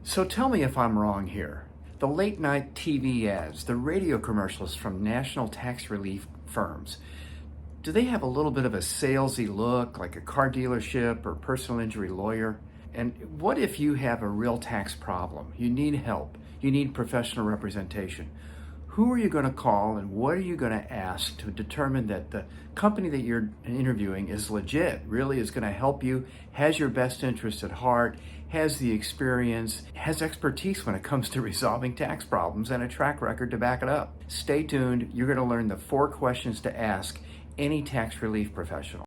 So tell me if I'm wrong here. The late night TV ads, the radio commercials from national tax relief firms, do they have a little bit of a salesy look, like a car dealership or personal injury lawyer? And what if you have a real tax problem? You need help. You need professional representation. Who are you going to call and what are you going to ask to determine that the company that you're interviewing is legit, really is going to help you, has your best interest at heart, has the experience, has expertise when it comes to resolving tax problems, and a track record to back it up? Stay tuned. You're going to learn the 4 questions to ask any tax relief professional.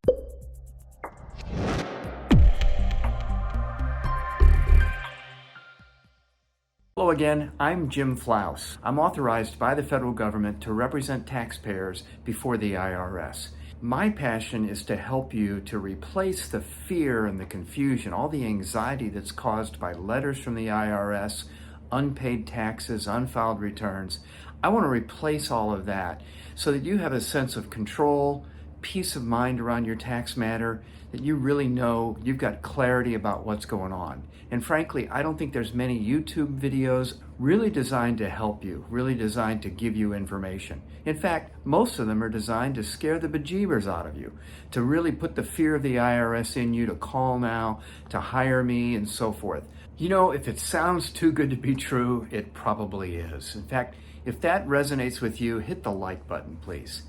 Hello again, I'm Jim Flauaus. I'm authorized by the federal government to represent taxpayers before the IRS. My passion is to help you to replace the fear and the confusion, all the anxiety that's caused by letters from the IRS, unpaid taxes, unfiled returns. I want to replace all of that so that you have a sense of control, peace of mind around your tax matter, that you really know you've got clarity about what's going on. And frankly, I don't think there's many YouTube videos really designed to help you, really designed to give you information. In fact, most of them are designed to scare the bejeebers out of you, to really put the fear of the IRS in you, to call now, to hire me, and so forth. You know, if it sounds too good to be true, it probably is. In fact, if that resonates with you, hit the like button, please.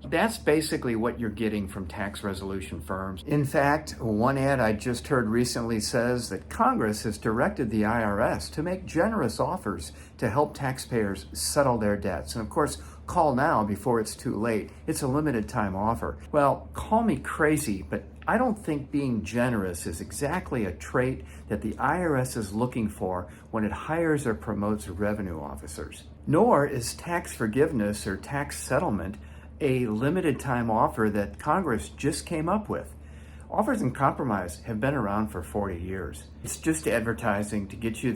That's basically what you're getting from tax resolution firms. In fact, one ad I just heard recently says that Congress has directed the IRS to make generous offers to help taxpayers settle their debts. And of course, call now before it's too late. It's a limited time offer. Well, call me crazy, but I don't think being generous is exactly a trait that the IRS is looking for when it hires or promotes revenue officers. Nor is tax forgiveness or tax settlement a limited time offer that Congress just came up with. Offers in compromise have been around for 40 years. It's just advertising to get you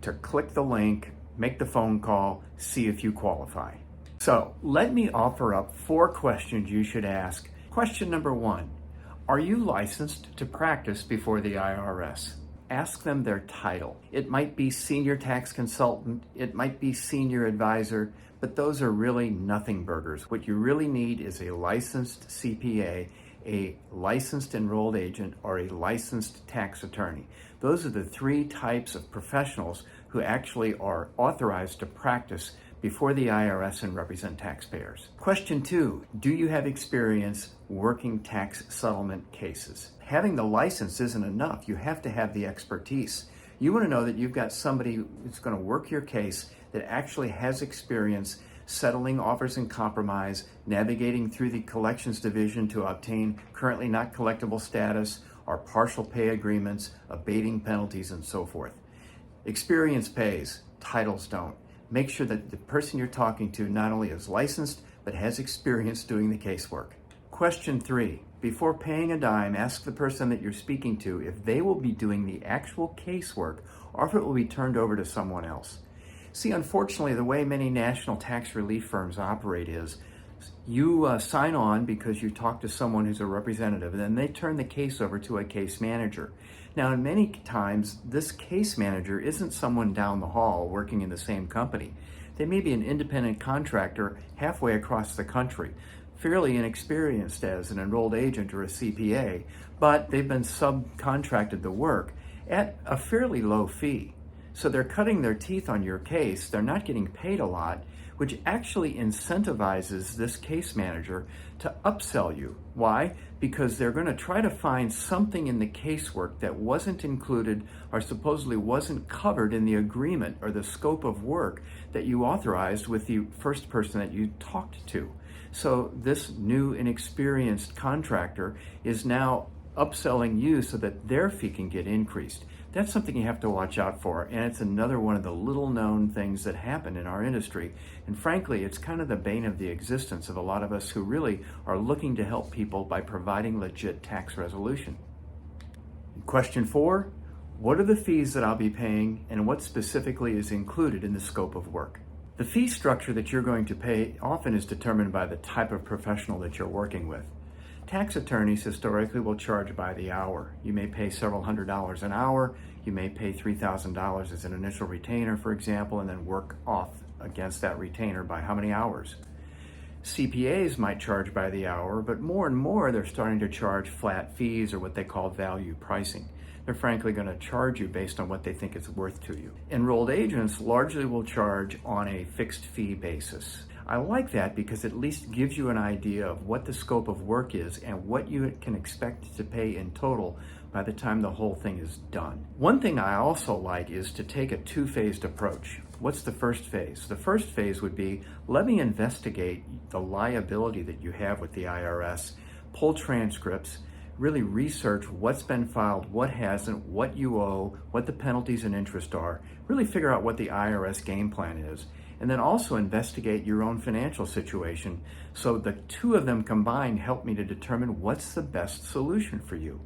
to click the link, make the phone call, see if you qualify. So let me offer up 4 questions you should ask. Question number 1, are you licensed to practice before the IRS? Ask them their title. It might be senior tax consultant, it might be senior advisor, but those are really nothing burgers. What you really need is a licensed CPA, a licensed enrolled agent, or a licensed tax attorney. Those are the 3 types of professionals who actually are authorized to practice before the IRS and represent taxpayers. Question 2, do you have experience working tax settlement cases? Having the license isn't enough. You have to have the expertise. You want to know that you've got somebody who's going to work your case that actually has experience settling offers in compromise, navigating through the collections division to obtain currently not collectible status or partial pay agreements, abating penalties, and so forth. Experience pays, titles don't. Make sure that the person you're talking to not only is licensed, but has experience doing the casework. Question 3, before paying a dime, ask the person that you're speaking to if they will be doing the actual casework or if it will be turned over to someone else. See, unfortunately, the way many national tax relief firms operate is you sign on because you talk to someone who's a representative, and then they turn the case over to a case manager. Now, in many times, this case manager isn't someone down the hall working in the same company. They may be an independent contractor halfway across the country, fairly inexperienced as an enrolled agent or a CPA, but they've been subcontracted the work at a fairly low fee. So they're cutting their teeth on your case. They're not getting paid a lot, which actually incentivizes this case manager to upsell you. Why? Because they're going to try to find something in the casework that wasn't included or supposedly wasn't covered in the agreement or the scope of work that you authorized with the first person that you talked to. So this new inexperienced contractor is now upselling you so that their fee can get increased. That's something you have to watch out for, and it's another one of the little known things that happen in our industry. And frankly, it's kind of the bane of the existence of a lot of us who really are looking to help people by providing legit tax resolution. Question 4, what are the fees that I'll be paying and what specifically is included in the scope of work? The fee structure that you're going to pay often is determined by the type of professional that you're working with. Tax attorneys historically will charge by the hour. You may pay several $100s an hour. You may pay $3,000 as an initial retainer, for example, and then work off against that retainer by how many hours. CPAs might charge by the hour, but more and more they're starting to charge flat fees or what they call value pricing. They're frankly going to charge you based on what they think it's worth to you. Enrolled agents largely will charge on a fixed fee basis. I like that because it at least gives you an idea of what the scope of work is and what you can expect to pay in total by the time the whole thing is done. One thing I also like is to take a two-phased approach. What's the first phase? The first phase would be, let me investigate the liability that you have with the IRS, pull transcripts, really research what's been filed, what hasn't, what you owe, what the penalties and interest are, really figure out what the IRS game plan is, and then also investigate your own financial situation. So the two of them combined help me to determine what's the best solution for you.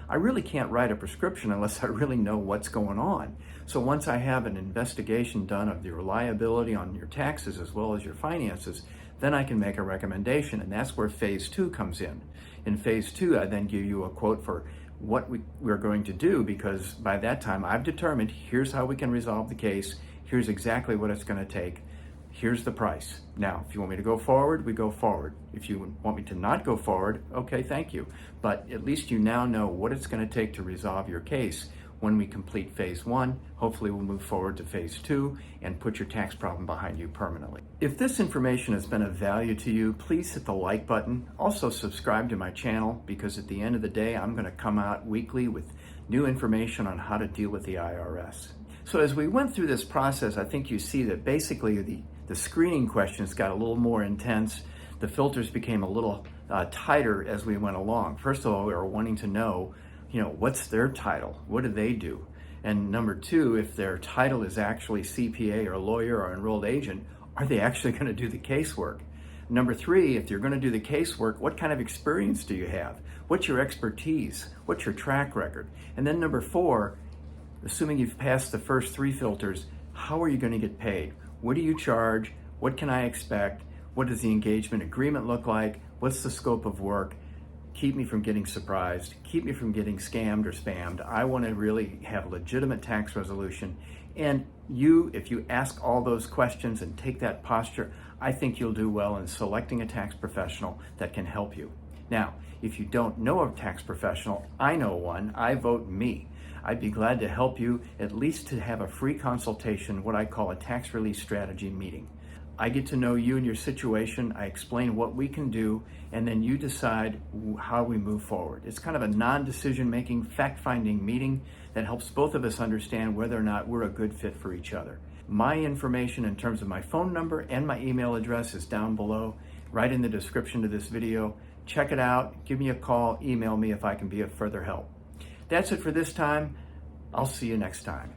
I really can't write a prescription unless I really know what's going on. So once I have an investigation done of your liability on your taxes as well as your finances, then I can make a recommendation, and that's where phase 2 comes in. In phase 2, I then give you a quote for what we're going to do, because by that time I've determined here's how we can resolve the case, here's exactly what it's going to take, here's the price. Now, if you want me to go forward, we go forward. If you want me to not go forward, okay, thank you. But at least you now know what it's going to take to resolve your case. When we complete phase 1, hopefully we'll move forward to phase 2 and put your tax problem behind you permanently. If this information has been of value to you, please hit the like button. Also subscribe to my channel, because at the end of the day, I'm going to come out weekly with new information on how to deal with the IRS. So as we went through this process, I think you see that basically the screening questions got a little more intense. The filters became a little tighter as we went along. First of all, we were wanting to know, what's their title? What do they do? And number 2, if their title is actually CPA or lawyer or enrolled agent, are they actually going to do the casework? Number 3, if you're going to do the casework, what kind of experience do you have? What's your expertise? What's your track record? And then number 4, assuming you've passed the first 3 filters, how are you going to get paid? What do you charge? What can I expect? What does the engagement agreement look like? What's the scope of work? Keep me from getting surprised. Keep me from getting scammed or spammed. I want to really have legitimate tax resolution. And if you ask all those questions and take that posture, I think you'll do well in selecting a tax professional that can help you. Now, if you don't know a tax professional, I know one. I vote me. I'd be glad to help you, at least to have a free consultation, what I call a tax relief strategy meeting. I get to know you and your situation, I explain what we can do, and then you decide how we move forward. It's kind of a non-decision making, fact-finding meeting that helps both of us understand whether or not we're a good fit for each other. My information in terms of my phone number and my email address is down below, right in the description to this video. Check it out, give me a call, email me if I can be of further help. That's it for this time. I'll see you next time.